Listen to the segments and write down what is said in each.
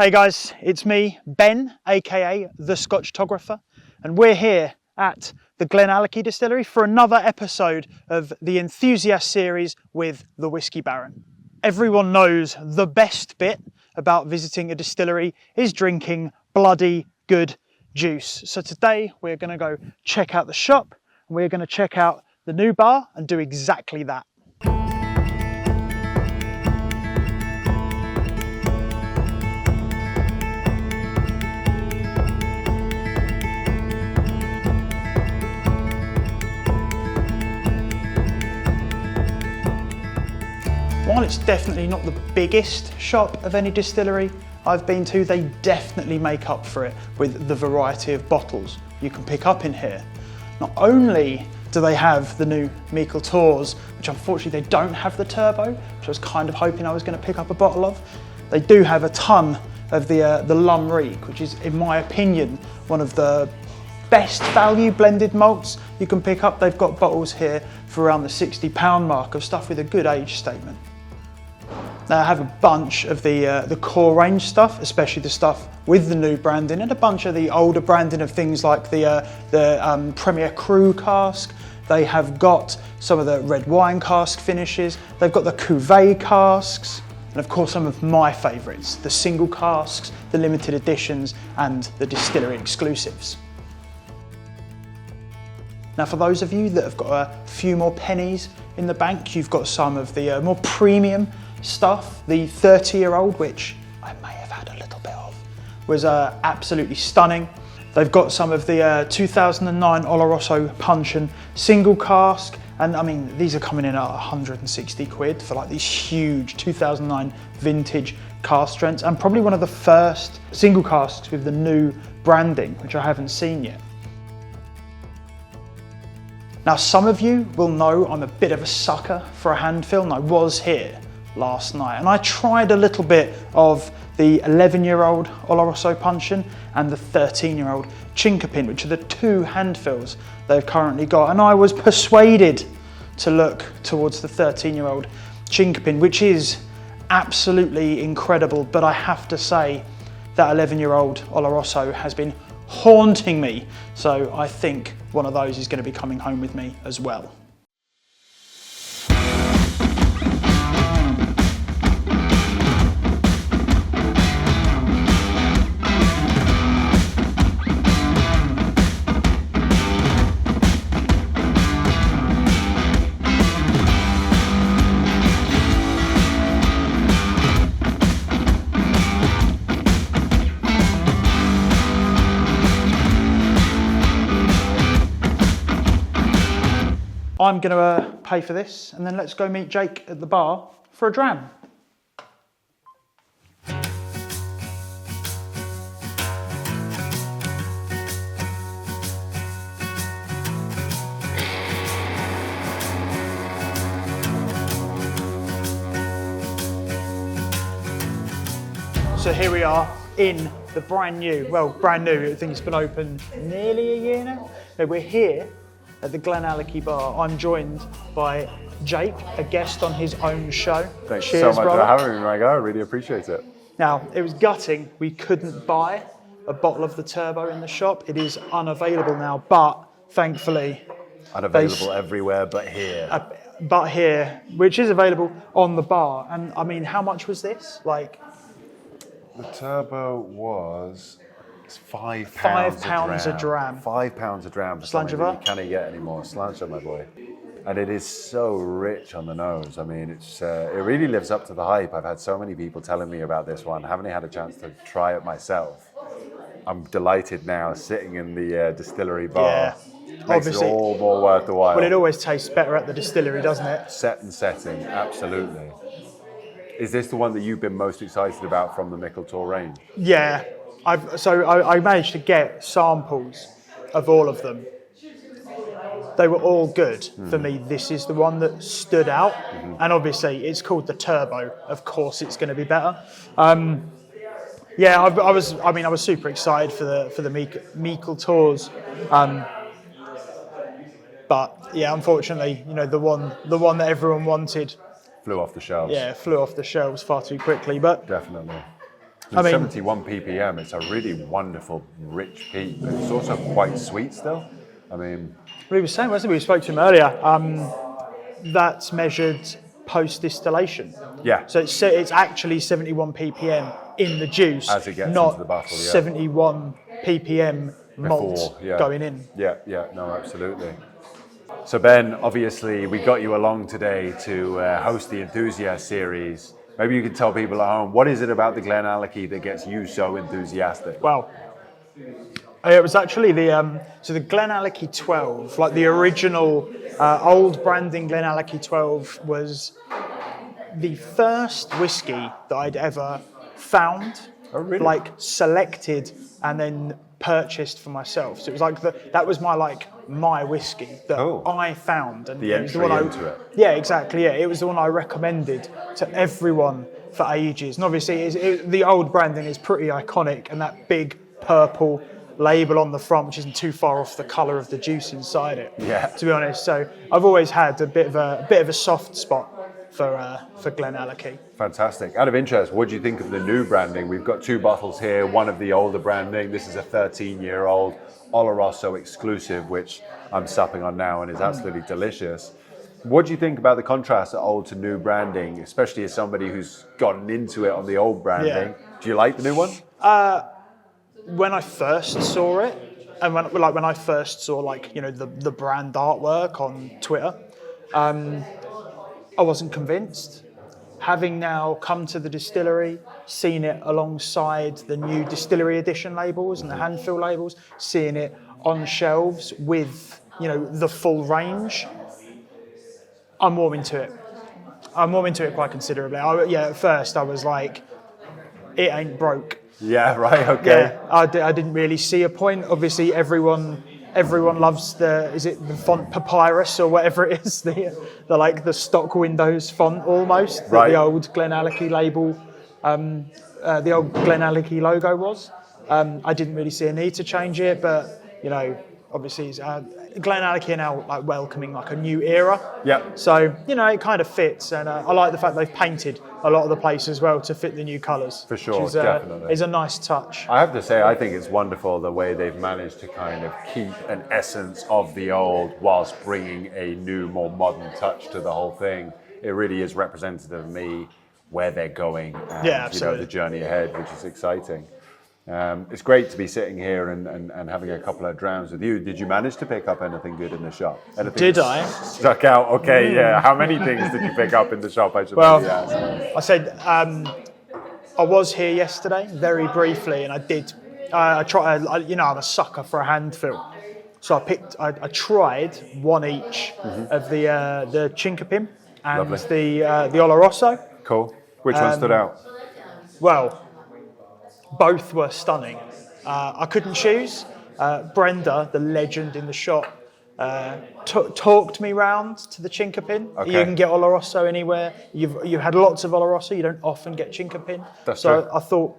Hey guys, it's me, Ben, aka the Scotchtographer, and we're here at the Glenallachie Distillery for another episode of the Enthusiast Series with the Whisky Baron. Everyone knows the best bit about visiting a distillery is drinking bloody good juice. So today we're going to go check out the shop, and we're going to check out the new bar and do exactly that. While it's definitely not the biggest shop of any distillery I've been to, they definitely make up for it with the variety of bottles you can pick up in here. Not only do they have the new Michael Tours, which unfortunately they don't have the turbo, which I was kind of hoping I was going to pick up a bottle of. They do have a ton of the Lum Reek, which is, in my opinion, one of the best value blended malts you can pick up. They've got bottles here for around the £60 mark of stuff with a good age statement. Now I have a bunch of the core range stuff, especially the stuff with the new branding, and a bunch of the older branding of things like the Premier Cru cask. They have got some of the red wine cask finishes. They've got the Cuvée casks, and of course some of my favourites, the single casks, the limited editions, and the distillery exclusives. Now for those of you that have got a few more pennies in the bank, you've got some of the more premium stuff. The 30-year-old, which I may have had a little bit of, was absolutely stunning. They've got some of the 2009 Oloroso Puncheon single cask, and I mean these are coming in at 160 quid for like these huge 2009 vintage cask strengths, and probably one of the first single casks with the new branding, which I haven't seen yet. Now some of you will know I'm a bit of a sucker for a hand fill, and I was here last night, and I tried a little bit of the 11-year-old Oloroso Puncheon and the 13-year-old Chinkopin, which are the two hand fills they've currently got, and I was persuaded to look towards the 13-year-old Chinkopin, which is absolutely incredible, but I have to say that 11-year-old Oloroso has been haunting me, so I think one of those is going to be coming home with me as well. I'm going to pay for this, and then let's go meet Jake at the bar for a dram. So here we are in the brand new, I think it's been open nearly a year now. So we're here at the Glenallachie bar. I'm joined by Jake, a guest on his own show. Thanks Cheers, so much brother. for having me, my guy. I really appreciate it. Now, it was gutting we couldn't buy a bottle of the turbo in the shop. It is unavailable now, but thankfully... Unavailable everywhere but here. But here, which is available on the bar. And I mean, how much was this? Like... The turbo was... It's £5 £5 a dram. £5 a dram for something that you can't get anymore. Sláinte, my boy. And it is so rich on the nose. I mean, it really lives up to the hype. I've had so many people telling me about this one. I haven't had a chance to try it myself. I'm delighted now sitting in the distillery bar. Yeah. Makes Obviously, it all more worth the while. Well, it always tastes better at the distillery, doesn't it? Set and setting, absolutely. Is this the one that you've been most excited about from the Michael Tour range? Yeah. I managed to get samples of all of them. They were all good. For me, this is the one that stood out. And obviously, it's called the Turbo. Of course, it's going to be better. Yeah, I was super excited for the Michael Tours. But yeah, unfortunately, you know, the one that everyone wanted flew off the shelves. Yeah, flew off the shelves far too quickly. But definitely. I mean, 71 ppm, it's a really wonderful, rich peat, but it's also quite sweet still. I mean... We were saying, wasn't we? We spoke to him earlier. That's measured post-distillation. Yeah. So it's actually 71 ppm in the juice, as it gets not into the bottle, 71 ppm malt going in. Yeah, no, absolutely. So Ben, obviously we got you along today to host the Enthusiast Series. Maybe you could tell people at home, what is it about the Glenallachie that gets you so enthusiastic? Well, it was actually the Glenallachie 12, like the original old branding Glenallachie 12 was the first whiskey that I'd ever found, like selected and then purchased for myself. So it was like that was my whiskey that I found, and the it was entry the one into it. Yeah, exactly. Yeah, it was the one I recommended to everyone for ages. And obviously, the old branding is pretty iconic, and that big purple label on the front, which isn't too far off the colour of the juice inside it. Yeah. To be honest, so I've always had a bit of a soft spot for Glenallachie. Fantastic. Out of interest, what do you think of the new branding? We've got two bottles here, one of the older branding. This is a 13-year-old Oloroso exclusive, which I'm supping on now and is absolutely delicious. What do you think about the contrast of old to new branding, especially as somebody who's gotten into it on the old branding? Yeah. Do you like the new one? When I first saw it, and when I first saw the brand artwork on Twitter, I wasn't convinced. Having now come to the distillery, seen it alongside the new distillery edition labels and the hand fill labels, seeing it on shelves with the full range, I'm warming to it. I'm warming to it quite considerably. At first I was like, it ain't broke. Yeah, right, okay. Yeah, I didn't really see a point. Obviously, everyone loves the font Papyrus or whatever it is, the stock Windows font almost, that the old Glenallachie label, the old Glenallachie logo was. I didn't really see a need to change it, but obviously Glenallachie are now welcoming a new era. Yeah. So it kind of fits, and I like the fact they've painted a lot of the place as well to fit the new colours. For sure, which definitely. Is a nice touch. I have to say, I think it's wonderful the way they've managed to kind of keep an essence of the old whilst bringing a new, more modern touch to the whole thing. It really is representative of me, where they're going, and the journey ahead, which is exciting. It's great to be sitting here and having a couple of drams with you. Did you manage to pick up anything good in the shop? Anything did I? Stuck out? Okay, yeah. How many things did you pick up in the shop? I should maybe ask. I said I was here yesterday, very briefly, and I did. I tried. I'm a sucker for a hand fill, so I tried one each of the Chinkopin and the Oloroso. Cool. Which one stood out? Well, both were stunning. I couldn't choose. Brenda, the legend in the shop, talked me round to the Chinkopin. Okay. You can get Oloroso anywhere. You've had lots of Oloroso. You don't often get Chinkopin. That's true. I thought.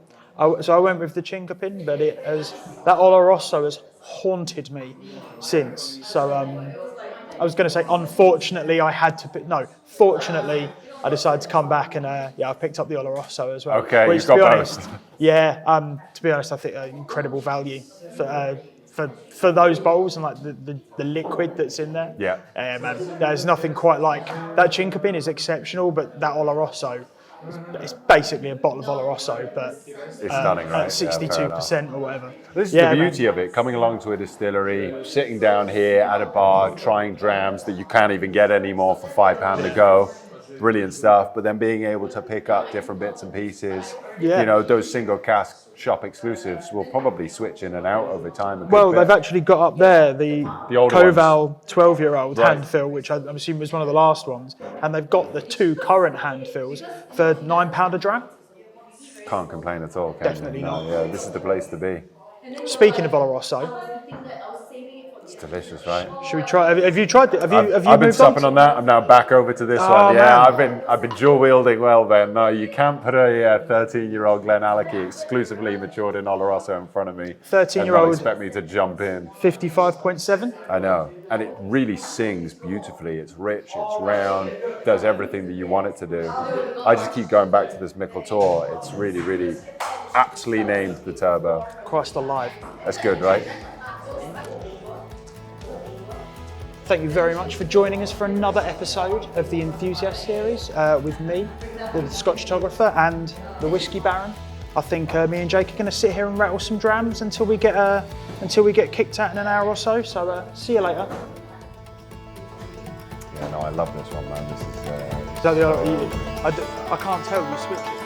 So I went with the Chinkopin, but that Oloroso has haunted me since. So I was going to say, unfortunately, I had to pick. No, fortunately, I decided to come back and I picked up the Oloroso as well. Okay, which, you've got both. Yeah, to be honest, I think incredible value for those bowls and the liquid that's in there. Yeah. Man, there's nothing quite like that. Chinkopin is exceptional, but that Oloroso, it's basically a bottle of Oloroso, but it's stunning, right? 62% or whatever. This is the beauty of it, coming along to a distillery, sitting down here at a bar, trying drams that you can't even get anymore for £5 to go. Brilliant stuff, but then being able to pick up different bits and pieces, those single cask shop exclusives will probably switch in and out over time. They've actually got up there the Koval 12-year-old hand fill, which I'm assuming was one of the last ones, and they've got the two current hand fills for £9 a dram. Can't complain at all, can Definitely you? not. Yeah, this is the place to be. Speaking of Oloroso, it's delicious, right? Should we try? Have you tried it? I've been stopping on that. I'm now back over to this one. Yeah, man. I've been dual wielding well, Ben. No, you can't put a 13-year-old Glenallachie exclusively matured in Oloroso in front of me. 13-year-old. And not expect me to jump in. 55.7. I know, and it really sings beautifully. It's rich, it's round, does everything that you want it to do. I just keep going back to this Mickle Tour. It's really, really aptly named the turbo. Christ alive. That's good, right? Thank you very much for joining us for another episode of the Enthusiast Series with me, the Scotchtographer, and the Whisky Baron. I think me and Jake are going to sit here and rattle some drams until we get kicked out in an hour or so. So see you later. Yeah, no, I love this one, man. This is. Is that I can't tell you switch it.